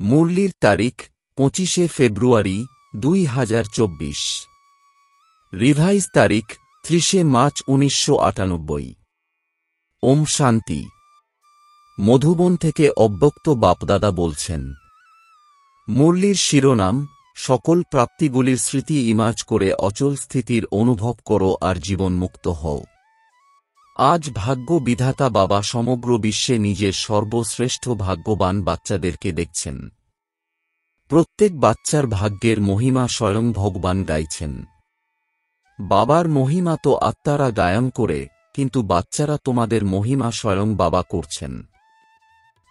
মুরলির তারিখ 25শে ফেব্রুয়ারি 2024। রিভাইজ তারিখ 30শে মার্চ 1998। ওম শান্তি। মধুবন থেকে অব্যক্ত বাপদাদা বলছেন। মুরলির শিরোনাম, সকল প্রাপ্তিগুলির স্মৃতি ইমাজ করে অচল স্থিতির অনুভব করো আর জীবনমুক্ত হও। আজ ভাগ্য বিধাতা বাবা সমগ্র বিশ্বে নিজের সর্বশ্রেষ্ঠ ভাগ্যবান বাচ্চাদেরকে দেখছেন। প্রত্যেক বাচ্চার ভাগ্যের মহিমা স্বয়ং ভগবান গাইছেন। বাবার মহিমা তো আত্মারা গায়ন করে, কিন্তু বাচ্চারা তোমাদের মহিমা স্বয়ং বাবা করছেন।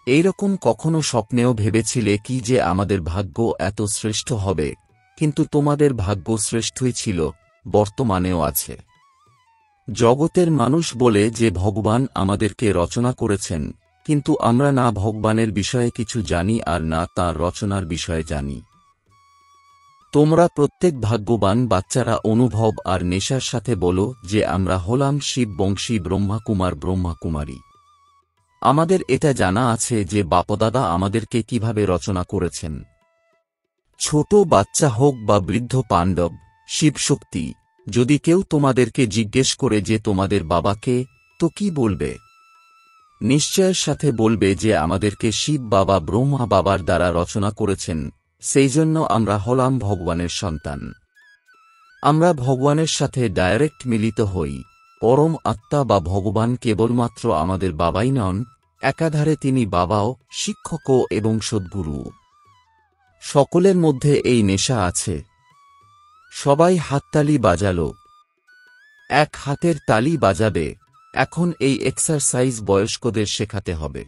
এইরকম কখনো স্বপ্নেও ভেবেছিলে কি যে আমাদের ভাগ্য এত শ্রেষ্ঠ হবে? কিন্তু তোমাদের ভাগ্য শ্রেষ্ঠই ছিল, বর্তমানেও আছে। জগতের মানুষ বলে যে ভগবান আমাদেরকে রচনা করেছেন, কিন্তু আমরা না ভগবানের বিষয়ে কিছু জানি আর না তাঁর রচনার বিষয়ে জানি। তোমরা প্রত্যেক ভাগ্যবান বাচ্চারা অনুভব আর নেশার সাথে বলো যে আমরা হলাম শিব বংশী ব্রহ্মাকুমার ব্রহ্মাকুমারী। আমাদের এটা জানা আছে যে বাপদাদা আমাদেরকে কিভাবে রচনা করেছেন। ছোট বাচ্চা হোক বা বৃদ্ধ পাণ্ডব, শিবশক্তি, যদি কেউ তোমাদেরকে জিজ্ঞেস করে যে তোমাদের বাবাকে, তো কি বলবে? নিশ্চয়ের সাথে বলবে যে আমাদেরকে শিব বাবা ব্রহ্মা বাবার দ্বারা রচনা করেছেন, সেই জন্য আমরা হলাম ভগবানের সন্তান। আমরা ভগবানের সাথে ডাইরেক্ট মিলিত হই। পরম আত্মা বা ভগবান কেবলমাত্র আমাদের বাবাই নন, একাধারে তিনি বাবাও, শিক্ষকও এবং সদ্গুরু। সকলের মধ্যে এই নেশা আছে। সবাই হাততালি বাজালো। এক হাতের তালি বাজাবে। এখন এই এক্সারসাইজ বয়স্কদের শেখাতে হবে।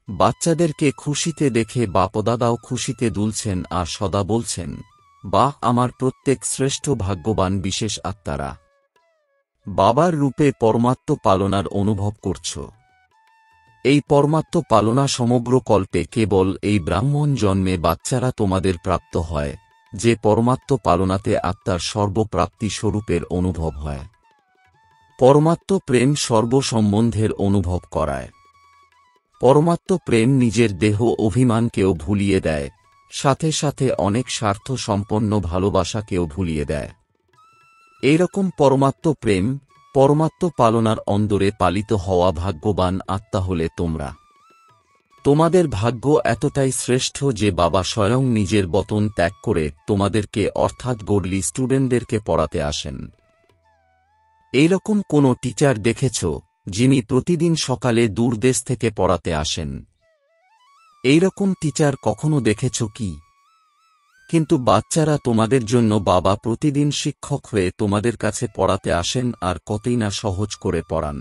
বাচ্চাদেরকে খুশিতে দেখে বাপদাদাও খুশিতে দুলছেন আর সদা বলছেন, বাহ, আমার প্রত্যেক শ্রেষ্ঠ ভাগ্যবান বিশেষ আত্মারা বাবার রূপে পরমাত্ম পালনার অনুভব করছ। এই পরমাত্ম পালনা সমগ্র কল্পে কেবল এই ব্রাহ্মণ জন্মে বাচ্চারা তোমাদের প্রাপ্ত হয়, যে পরমাত্ম পালনাতে আত্মার সর্বপ্রাপ্তি স্বরূপের অনুভব হয়। পরমাত্ম প্রেম সর্বসম্বন্ধের অনুভব করায়। পরমাত্ম প্রেম নিজের দেহ অভিমানকেও ভুলিয়ে দেয়, সাথে সাথে অনেক স্বার্থ সম্পন্ন ভালোবাসাকেও ভুলিয়ে দেয়। এইরকম পরমাত্ম প্রেম, পরমাত্ম পালনার অন্দরে পালিত হওয়া ভাগ্যবান আত্মা হলে তোমরা। তোমাদের ভাগ্য এতটাই শ্রেষ্ঠ যে বাবা স্বয়ং নিজের বতন ত্যাগ করে তোমাদেরকে অর্থাৎ গডলি স্টুডেন্টদেরকে পড়াতে আসেন। এইরকম কোনো টিচার দেখেছ যিনি প্রতিদিন সকালে দূর দেশ থেকে পড়াতে আসেন? এইরকম টিচার কখনো দেখেছ কি? কিন্তু বাচ্চারা তোমাদের জন্য বাবা প্রতিদিন শিক্ষক হয়ে তোমাদের কাছে পড়াতে আসেন আর কতই না সহজ করে পড়ান।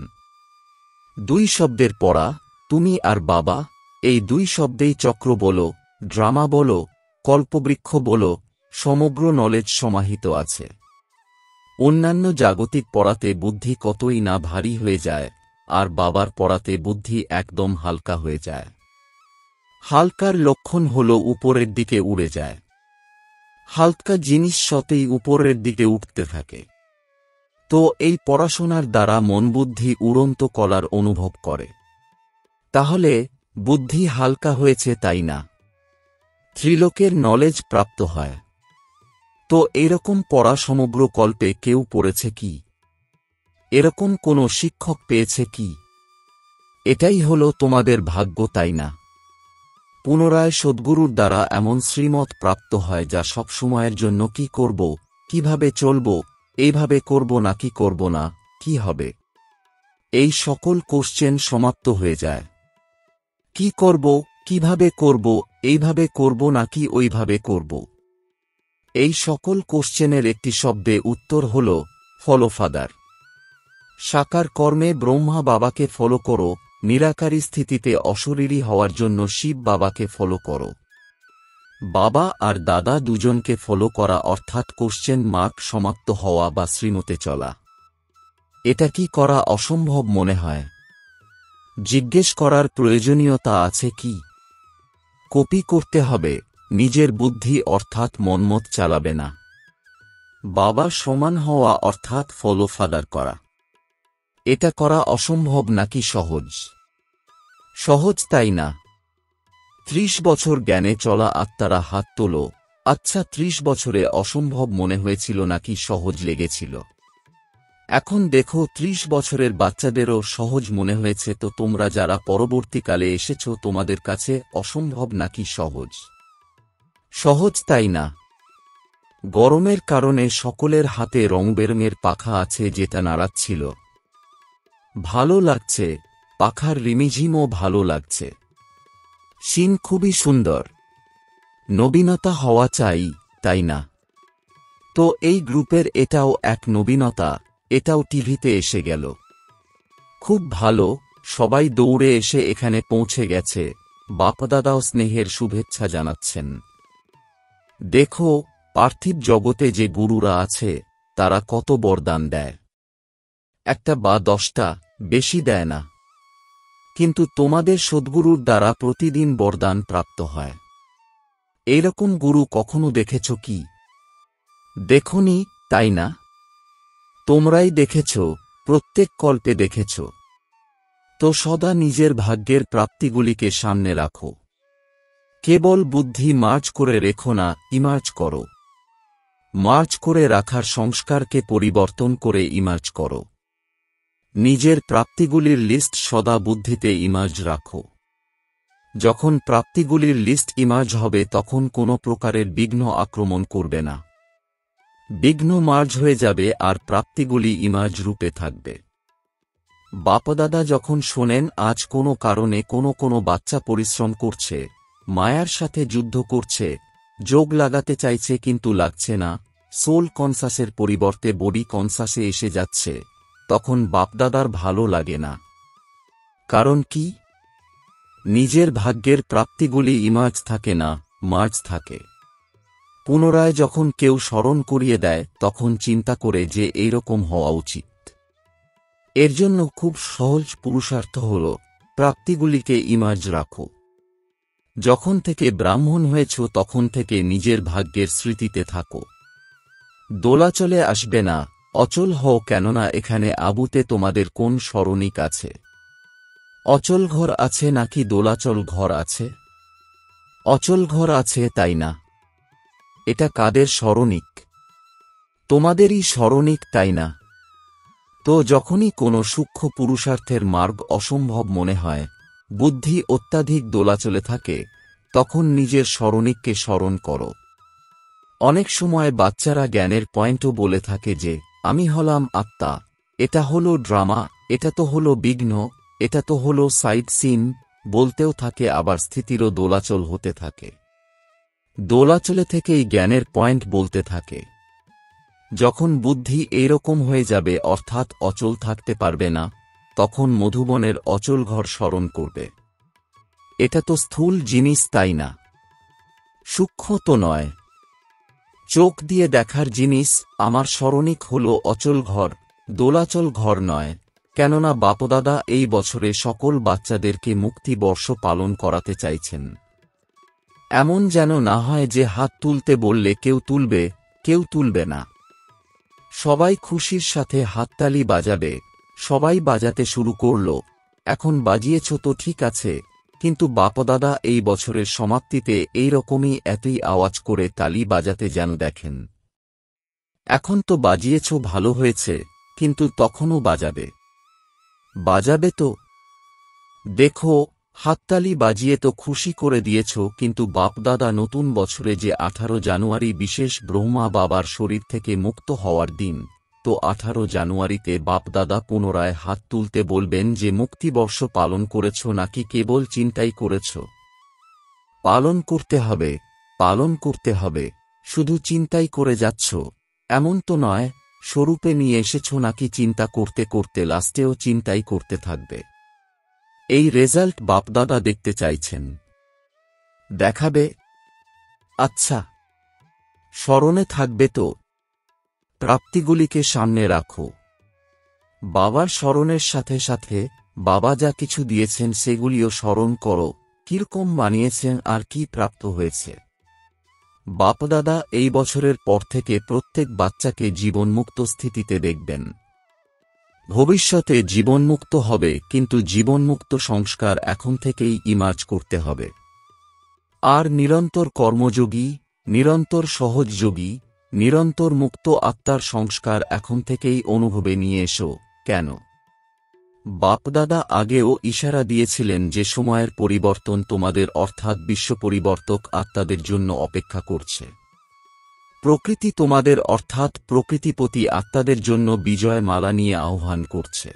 দুই শব্দের পড়া, তুমি আর বাবা, এই দুই শব্দেই চক্র বলো, ড্রামা বলো, কল্পবৃক্ষ বলো, সমগ্র নলেজ সমাহিত আছে। অন্যান্য জাগতিক পড়াতে বুদ্ধি কতই না ভারী হয়ে যায়, আর বাবার পড়াতে বুদ্ধি একদম হালকা হয়ে যায়। হালকার লক্ষণ হল উপরের দিকে উড়ে যায়। হালকা জিনিস সতেই উপরের দিকে উঠতে থাকে। তো এই পড়াশোনার দ্বারা মন বুদ্ধি উড়ন্ত কলার অনুভব করে। তাহলে বুদ্ধি হালকা হয়েছে, তাই না? ত্রিলোকের নলেজ প্রাপ্ত হয়। তো এরকম পড়া সমগ্র কল্পে কেউ পড়েছে কি? এরকম কোনো শিক্ষক পেয়েছে কি? এটাই হলো তোমাদের ভাগ্য, তাই না? পুনরায় সদ্গুরুর দ্বারা এমন শ্রীমত প্রাপ্ত হয় যা সব সময়ের জন্য কি করব, কিভাবে চলব, এইভাবে করব নাকি করব না, কি হবে, এই সকল কোশ্চেন সমাপ্ত হয়ে যায়। কি করব, কিভাবে করব, এইভাবে করব নাকি ওইভাবে করব, এই সকল কোশ্চেনের একটি শব্দে উত্তর হল ফলো ফাদার। সাকার কর্মে ব্রহ্মা বাবাকে ফলো করো, নিরাকারী স্থিতিতে অশরীরী হওয়ার জন্য শিব বাবাকে ফলো করো। বাবা আর দাদা দুজনকে ফলো করা অর্থাৎ কোশ্চেন মার্ক সমাপ্ত হওয়া বা শ্রীমতে চলা। এটা কি করা অসম্ভব মনে হয়? জিজ্ঞেস করার প্রয়োজনীয়তা আছে কি? কপি করতে হবে, নিজের বুদ্ধি অর্থাৎ মনমত চালাবে না। বাবা সমান হওয়া অর্থাৎ ফলো ফাদার করা। এটা করা অসম্ভব নাকি সহজ? সহজ, তাই না? 30 বছর জ্ঞানে চলা আত্মারা হাত তোলো। আচ্ছা, 30 বছরে অসম্ভব মনে হয়েছিল নাকি সহজ লেগেছিল? এখন দেখো, 30 বছরের বাচ্চাদেরও সহজ মনে হয়েছে, তো তোমরা যারা পরবর্তীকালে এসেছ তোমাদের কাছে অসম্ভব নাকি সহজ? সহজ, তাই না? গরমের কারণে সকলের হাতে রংবেরঙের পাখা আছে, যেটা নাড়াচ্ছিল। ভালো লাগছে, পাখার রিমিঝিমও ভালো লাগছে। সিন খুবই সুন্দর। নবীনতা হওয়া চাই, তাই না? তো এই গ্রুপের এটাও এক নবীনতা, এটাও টিভিতে এসে গেল। খুব ভালো, সবাই দৌড়ে এসে এখানে পৌঁছে গেছে। বাপদাদাও স্নেহের শুভেচ্ছা জানাচ্ছেন। দেখো, পার্থিব জগতে যে গুরুরা আছে তারা কত বরদান দেয়। একটা বা 10টা, বেশি দেয় না। কিন্তু তোমাদের সদ্গুরুর দ্বারা প্রতিদিন বরদান প্রাপ্ত হয়। এইরকম গুরু কখনো দেখেছ কি? দেখোনি, তাই না? তোমরাই দেখেছ, প্রত্যেক কল্পে দেখেছ। তো সদা নিজের ভাগ্যের প্রাপ্তিগুলিকে সামনে রাখো। কেবল বুদ্ধি মার্চ করে রেখো না, ইমার্জ করো। মার্চ করে রাখার সংস্কারকে পরিবর্তন করে ইমার্জ করো। নিজের প্রাপ্তিগুলির লিস্ট সদা বুদ্ধিতে ইমার্জ রাখো। যখন প্রাপ্তিগুলির লিস্ট ইমার্জ হবে তখন কোনো প্রকারের বিঘ্ন আক্রমণ করবে না। বিঘ্ন মার্জ হয়ে যাবে আর প্রাপ্তিগুলি ইমার্জ রূপে থাকবে। বাপদাদা যখন শোনেন আজ কোনো কারণে কোনো বাচ্চা পরিশ্রম করছে, মায়ার সাথে যুদ্ধ করছে, যোগ লাগাতে চাইছে কিন্তু লাগছে না, সোল কনসাসের পরিবর্তে বডি কনসাসে এসে যাচ্ছে, তখন বাপদাদার ভালো লাগে না। কারণ কি? নিজের ভাগ্যের প্রাপ্তিগুলি ইমার্জ থাকে না, মার্জ থাকে। পুনরায় যখন কেউ স্মরণ করিয়ে দেয় তখন চিন্তা করে যে এইরকম হওয়া উচিত। এর জন্য খুব সহজ পুরুষার্থ হল প্রাপ্তিগুলিকে ইমার্জ রাখো। যখন থেকে ব্রাহ্মণ হয়েছ তখন থেকে নিজের ভাগ্যের স্মৃতিতে থাকো। দোলাচলে আসবে না, অচল হও, কেননা এখানে আবুতে তোমাদের কোন স্মরণিক আছে? অচল ঘর আছে নাকি দোলাচল ঘর আছে? অচল ঘর আছে, তাই না? এটা কাদের স্মরণিক? তোমাদেরই স্মরণিক, তাই না? তো যখনই কোনো সূক্ষ্ম পুরুষার্থের মার্গ অসম্ভব মনে হয়, বুদ্ধি অত্যাধিক দোলাচলে থাকে, তখন নিজের স্মরণিককে স্মরণ করো। অনেক সময় বাচ্চারা জ্ঞানের পয়েন্টও বলে থাকে যে আমি হলাম আত্মা, এটা হলো ড্রামা, এটা তো হলো বিঘ্ন, এটা তো হলো সাইড সিন, বলতেও থাকে, আবার স্থিতিরও দোলাচল হতে থাকে। দোলাচলে থেকেই জ্ঞানের পয়েন্ট বলতে থাকে। যখন বুদ্ধি এইরকম হয়ে যাবে, অর্থাৎ অচল থাকতে পারবে না, তখন মধুবনের অচল ঘর স্মরণ করবে। এটা তো স্থূল জিনিস, তাই না? সূক্ষ্ম তো নয়, চোখ দিয়ে দেখার জিনিস। আমার স্মরণিক হল অচল ঘর, দোলাচল ঘর নয়। কেননা বাপদাদা এই বছরে সকল বাচ্চাদেরকে মুক্তি বর্ষ পালন করাতে চাইছেন। এমন যেন না হয় যে হাত তুলতে বললে কেউ তুলবে, কেউ তুলবে না। সবাই খুশির সাথে হাততালি বাজাবে। সবাই বাজাতে শুরু করল। এখন বাজিয়েছ তো ঠিক আছে, কিন্তু বাপদাদা এই বছরের সমাপ্তিতে এই রকমই এতই আওয়াজ করে তালি বাজাতে যেন দেখেন। এখন তো বাজিয়েছ, ভালো হয়েছে, কিন্তু তখনও বাজাবে। বাজাবে তো। দেখো, হাততালি বাজিয়ে তো খুশি করে দিয়েছ, কিন্তু বাপদাদা নতুন বছরে যে 18 জানুয়ারি বিশেষ ব্রহ্মা বাবার শরীর থেকে মুক্ত হওয়ার দিন, তো 18 জানুয়ারিতে বাপদাদা পুনরায় হাত তুলতে বলবেন যে মুক্তিবর্ষ পালন করেছ নাকি কেবল চিন্তাই করেছ। পালন করতে হবে, পালন করতে হবে। শুধু চিন্তাই করে যাচ্ছ এমন তো নয়, স্বরূপে নিয়ে এসেছ নাকি চিন্তা করতে করতে লাস্টেও চিন্তাই করতে থাকবে। এই রেজাল্ট বাপদাদা দেখতে চাইছেন। দেখাবে? আচ্ছা, স্মরণে থাকবে তো। প্রাপ্তিগুলিকে সামনে রাখো। বাবার স্মরণের সাথে সাথে বাবা যা কিছু দিয়েছেন সেগুলিও স্মরণ করো, কিরকম বানিয়েছেন আর কি প্রাপ্ত হয়েছে। বাপদাদা এই বছরের পর থেকে প্রত্যেক বাচ্চাকে জীবনমুক্ত স্থিতিতে দেখবেন। ভবিষ্যতে জীবনমুক্ত হবে, কিন্তু জীবনমুক্ত সংস্কার এখন থেকেই ইমার্জ করতে হবে। আর নিরন্তর কর্মযোগী, নিরন্তর সহজযোগী, নিরন্তর মুক্ত আত্মার সংস্কার এখন থেকেই অনুভবে নিয়ে এসো। কেন? বাপদাদা আগেও ইশারা দিয়েছিলেন যে সময়ের পরিবর্তন তোমাদের অর্থাৎ বিশ্ব পরিবর্তক আত্মাদের জন্য অপেক্ষা করছে। প্রকৃতি তোমাদের অর্থাৎ প্রকৃতিপতি আত্মাদের জন্য বিজয় মালা নিয়ে আহ্বান করছে।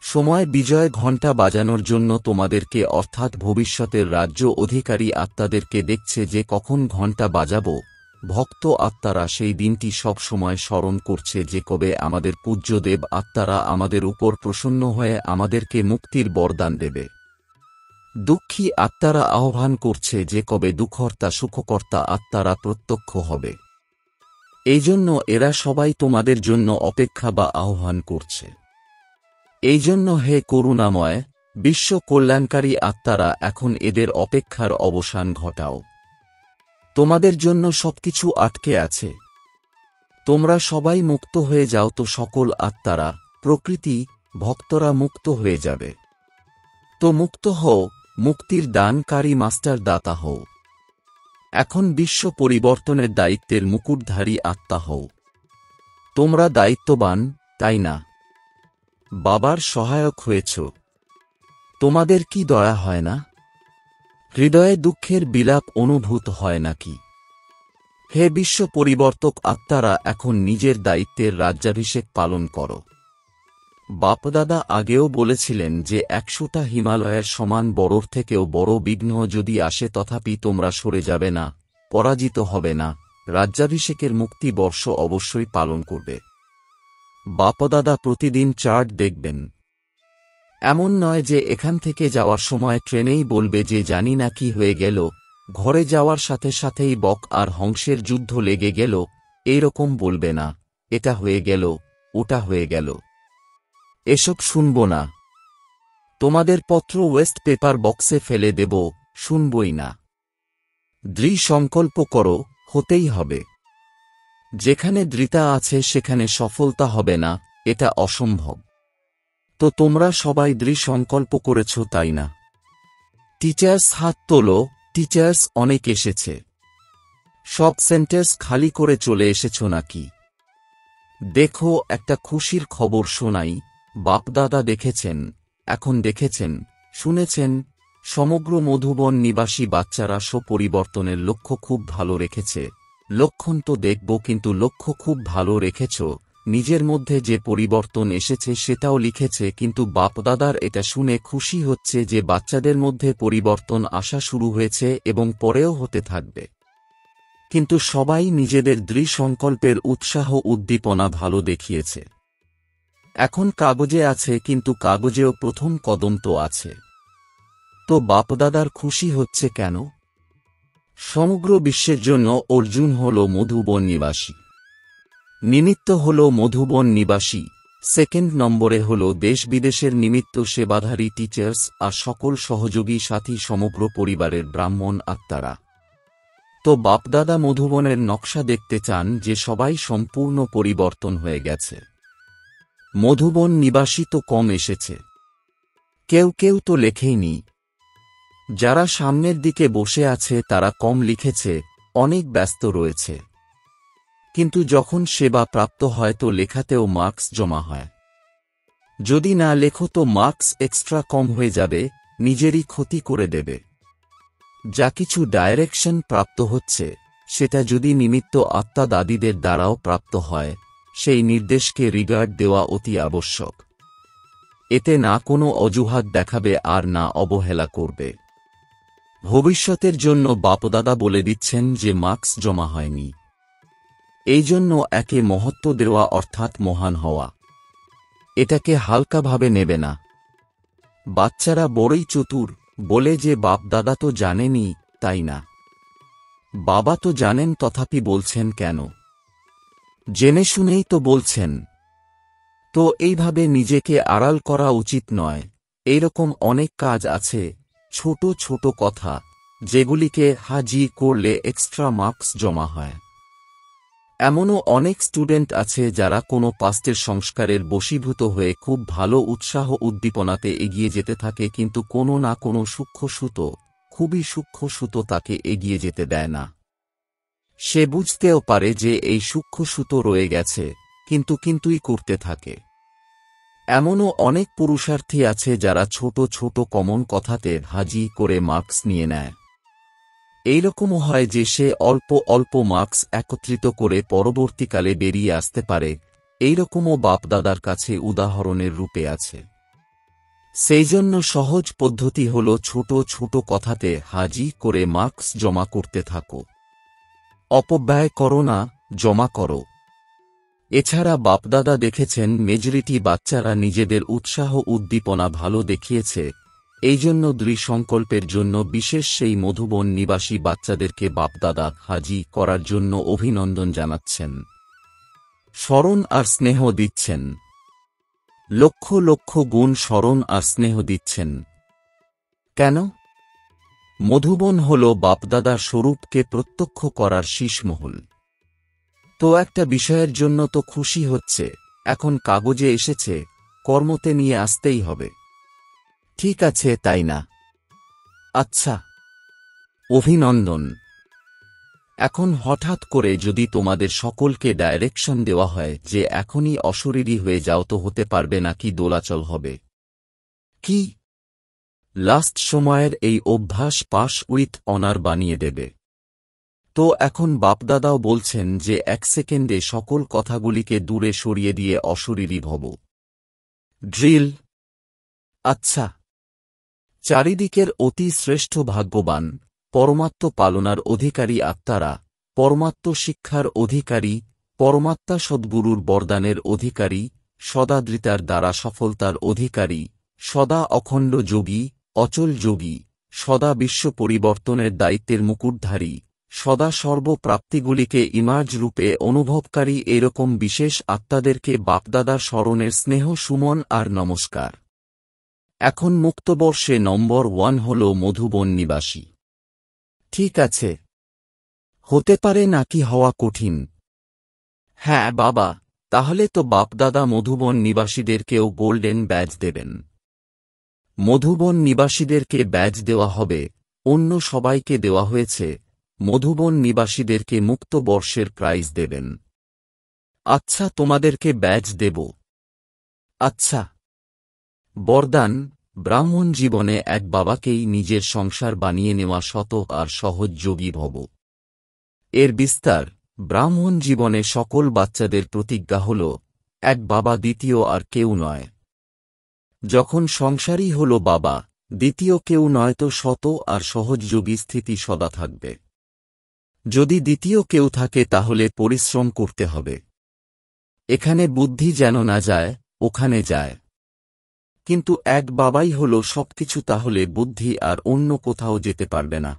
সময় বিজয় ঘণ্টা বাজানোর জন্য তোমাদেরকে অর্থাৎ ভবিষ্যতের রাজ্য অধিকারী আত্মাদেরকে দেখছে যে কখন ঘণ্টা বাজাবো। ভক্ত আত্মারা সেই দিনটি সব সময় স্মরণ করছে যে কবে আমাদের পূজ্যদেব আত্মারা আমাদের উপর প্রসন্ন হয়ে আমাদেরকে মুক্তির বরদান দেবে। দুঃখী আত্মারা আহ্বান করছে যে কবে দুঃখকর্তা সুখকর্তা আত্মারা প্রত্যক্ষ হবে। এই জন্য এরা সবাই তোমাদের জন্য অপেক্ষা বা আহ্বান করছে। এই জন্য হে করুণাময় বিশ্ব কল্যাণকারী আত্মারা এখন এদের অপেক্ষার অবসান ঘটাও। তোমাদের জন্য সবকিছু আটকে আছে। তোমরা সবাই মুক্ত হয়ে যাও তো সকল আত্মারা, প্রকৃতি, ভক্তরা মুক্ত হয়ে যাবে। তো মুক্ত হও, মুক্তির দানকারী মাস্টার দাতা হও। এখন বিশ্ব পরিবর্তনের দায়িত্বের মুকুটধারী আত্মা হও। তোমরা দায়িত্ববান, তাই না? বাবার সহায়ক হয়েছ। তোমাদের কি দয়া হয় না? হৃদয়ে দুঃখের বিলাপ অনুভূত হয় নাকি? হে বিশ্ব পরিবর্তক আত্মারা এখন নিজের দায়িত্বের রাজ্যাভিষেক পালন করো। বাপদাদা আগেও বলেছিলেন যে ১০০টা হিমালয়ের সমান বড়র থেকেও বড় বিঘ্ন যদি আসে তথাপি তোমরা সরে যাবে না, পরাজিত হবে না, রাজ্যাভিষেকের মুক্তি বর্ষ অবশ্যই পালন করবে। বাপদাদা প্রতিদিন চার্ট দেখবেন। এমন নয় যে এখান থেকে যাওয়ার সময় ট্রেনেই বলবে যে জানি না কি হয়ে গেল, ঘরে যাওয়ার সাথে সাথেই বক আর হংসের যুদ্ধ লেগে গেল, এইরকম বলবে না, এটা হয়ে গেল, ওটা হয়ে গেল। এসব শুনব না। তোমাদের পত্র ওয়েস্ট পেপার বক্সে ফেলে দেব, শুনবই না। দৃঢ় সংকল্প করো, হতেই হবে। যেখানে দৃঢ়তা আছে সেখানে সফলতা হবে না, এটা অসম্ভব। তো তোমরা সবাই দৃঢ় সংকল্প করেছ, তাই না? টিচার্স হাত তোলো। টিচার্স অনেক এসেছে। সব সেন্টার্স খালি করে চলে এসেছ নাকি? দেখো একটা খুশির খবর শোনাই। বাপদাদা দেখেছেন, এখন দেখেছেন, শুনেছেন, সমগ্র মধুবন নিবাসী বাচ্চারা পরিবর্তনের লক্ষ্য খুব ভালো রেখেছে। লক্ষণ তো দেখব, কিন্তু লক্ষ্য খুব ভালো রেখেছ। নিজের মধ্যে যে পরিবর্তন এসেছে সেটাও লিখেছে, কিন্তু বাপদাদার এটা শুনে খুশি হচ্ছে যে বাচ্চাদের মধ্যে পরিবর্তন আসা শুরু হয়েছে এবং পরেও হতে থাকবে। কিন্তু সবাই নিজেদের দৃঢ় সংকল্পের উৎসাহ উদ্দীপনা ভালো দেখিয়েছে। এখন কাগজে আছে, কিন্তু কাগজেও প্রথম কদম তো আছে। তো বাপদাদার খুশি হচ্ছে কেন? সমগ্র বিশ্বের জন্য অর্জুন হল মধুবন নিবাসী, নিমিত্ত হল মধুবন নিবাসী, সেকেন্ড নম্বরে হল দেশ বিদেশের নিমিত্ত সেবাধারী টিচার্স আর সকল সহযোগী সাথী সমগ্র পরিবারের ব্রাহ্মণ আত্মারা। তো বাপদাদা মধুবনের নকশা দেখতে চান যে সবাই সম্পূর্ণ পরিবর্তন হয়ে গেছে। মধুবন নিবাসী তো কম এসেছে, কেউ কেউ তো লেখেইনি। যারা সামনের দিকে বসে আছে তারা কম লিখেছে, অনেক ব্যস্ত রয়েছে। কিন্তু যখন সেবা প্রাপ্ত হয় তো লেখাতেও মার্কস জমা হয়। যদি না লেখো তো মার্কস এক্সট্রা কম হয়ে যাবে, নিজেরই ক্ষতি করে দেবে। যা কিছু ডাইরেকশন প্রাপ্ত হচ্ছে সেটা যদি নিমিত্ত আত্মা দাদিদের দ্বারাও প্রাপ্ত হয়, সেই নির্দেশকে রিগার্ড দেওয়া অতি আবশ্যক। এতে না কোনো অজুহাত দেখাবে আর না অবহেলা করবে। ভবিষ্যতের জন্য বাপদাদা বলে দিচ্ছেন যে মার্কস জমা হয়নি। এই জন্য একে মহত্ব দেওয়া অর্থাৎ মহান হওয়া, এটাকে হালকাভাবে নেবে না। বাচ্চারা বড়ই চতুর, বলে যে বাপদাদা তো জানেনই, তাই না? বাবা তো জানেন, তথাপি বলছেন কেন? জেনে শুনেই তো বলছেন। তো এইভাবে নিজেকে আড়াল করা উচিত নয়। এইরকম অনেক কাজ আছে, ছোট ছোট কথা, যেগুলিকে হাজি করলে এক্সট্রা মার্কস জমা হয়। এমনও অনেক স্টুডেন্ট আছে যারা কোনো পাস্টের সংস্কারের বশীভূত হয়ে খুব ভালো উৎসাহ উদ্দীপনাতে এগিয়ে যেতে থাকে, কিন্তু কোনো না কোনো সূক্ষ্ম সুতো, খুবই সূক্ষ্ম সুতো তাকে এগিয়ে যেতে দেয় না। সে বুঝতেও পারে যে এই সূক্ষ্ম সুতো রয়ে গেছে, কিন্তুই করতে থাকে। এমনও অনেক পুরুষার্থী আছে যারা ছোট ছোট কমন কথাতে হাজি করে মার্কস নিয়ে নেয়। এইরকমও হয় যে সে অল্প অল্প মার্কস একত্রিত করে পরবর্তীকালে বেরিয়ে আসতে পারে। এইরকমও বাপদাদার কাছে উদাহরণের রূপে আছে। সেই জন্য সহজ পদ্ধতি হল ছোট ছোট কথাতে হাজি করে মার্কস জমা করতে থাকো। অপব্যয় করো না, জমা করো। এছাড়া বাপদাদা দেখেছেন মেজরিটি বাচ্চারা নিজেদের উৎসাহ উদ্দীপনা ভালো দেখিয়েছে, এই জন্য দৃঢ় সংকল্পের জন্য বিশেষ সেই মধুবন নিবাসী বাচ্চাদেরকে বাপদাদা হাজি করার জন্য অভিনন্দন জানাচ্ছেন, স্মরণ আর স্নেহ দিচ্ছেন। লক্ষ লক্ষ গুণ স্মরণ আর স্নেহ দিচ্ছেন। কেন? মধুবন হল বাপদাদার স্বরূপকে প্রত্যক্ষ করার শীষমহল। তো একটা বিষয়ের জন্য তো খুশি হচ্ছে, এখন কাগজে এসেছে, কর্মতে নিয়ে আসতেই হবে। ঠিক আছে, তাই না? আচ্ছা, অভিনন্দন। এখন হঠাৎ করে যদি তোমাদের সকলকে ডাইরেকশন দেওয়া হয় যে এখনই অশরীরী হয়ে যাও, তো হতে পারবে নাকি দোলাচল হবে? কি লাস্ট সময়ের এই অভ্যাস পাস উইথ অনার বানিয়ে দেবে? তো এখন বাপদাদাও বলছেন যে 1 সেকেন্ডে সকল কথাগুলিকে দূরে সরিয়ে দিয়ে অশরীরী ভব। ড্রিল। আচ্ছা, চারিদিকের অতি শ্রেষ্ঠ ভাগ্যবান, পরমাত্ম পালনার অধিকারী আত্মারা, পরমাত্ম শিক্ষার অধিকারী, পরমাত্মা সদ্গুরুর বরদানের অধিকারী, সদাদৃতার দ্বারা সফলতার অধিকারী, সদা অখণ্ড যোগী, অচল যোগী, সদা বিশ্ব পরিবর্তনের দায়িত্বের মুকুটধারী, সদা সর্বপ্রাপ্তিগুলিকে ইমার্জ রূপে অনুভবকারী এরকম বিশেষ আত্মাদেরকে বাপদাদার স্মরণের স্নেহ সুমন আর নমস্কার। এখন মুক্তবর্ষে নম্বর 1 হল মধুবন নিবাসী। ঠিক আছে, হতে পারে নাকি হওয়া কঠিন? হ্যাঁ বাবা, তাহলে তো বাপদাদা মধুবন নিবাসীদেরকেও গোল্ডেন ব্যাজ দেবেন। মধুবন নিবাসীদেরকে ব্যাজ দেওয়া হবে, অন্য সবাইকে দেওয়া হয়েছে, মধুবন নিবাসীদেরকে মুক্ত বর্ষের প্রাইজ দেবেন। আচ্ছা, তোমাদেরকে ব্যাজ দেব। আচ্ছা। বরদান, ব্রাহ্মণ জীবনে এক বাবাকেই নিজের সংসার বানিয়ে নেওয়া শত আর সহজ যোগী ভব। এর বিস্তার, ব্রাহ্মণ জীবনে সকল বাচ্চাদের প্রতিজ্ঞা হল, এক বাবা, দ্বিতীয় আর কেউ নয়। যখন সংসারই হল বাবা, দ্বিতীয় কেউ নয়, তো শত আর সহজ যোগী স্থিতি সদা থাকবে। যদি দ্বিতীয় কেউ থাকে তাহলে পরিশ্রম করতে হবে। এখানে বুদ্ধি যেন না যায়, ওখানে যায়। কিন্তু এক বাবাই হল সবকিছু, তাহলে বুদ্ধি আর অন্য কোথাও যেতে পারবে না।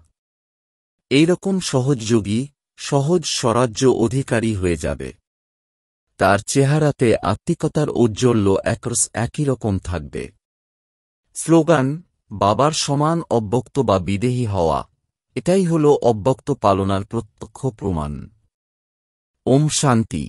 এইরকম সহজযোগী, সহজ স্বরাজ্য অধিকারী হয়ে যাবে। তার চেহারাতে আত্মিকতার ঔজ্জ্বল্য একই রকম থাকবে। স্লোগান, বাবার সমান অব্যক্ত বা বিদেহী হওয়া, এটাই হল অব্যক্ত পালনার প্রত্যক্ষ প্রমাণ। ওম শান্তি।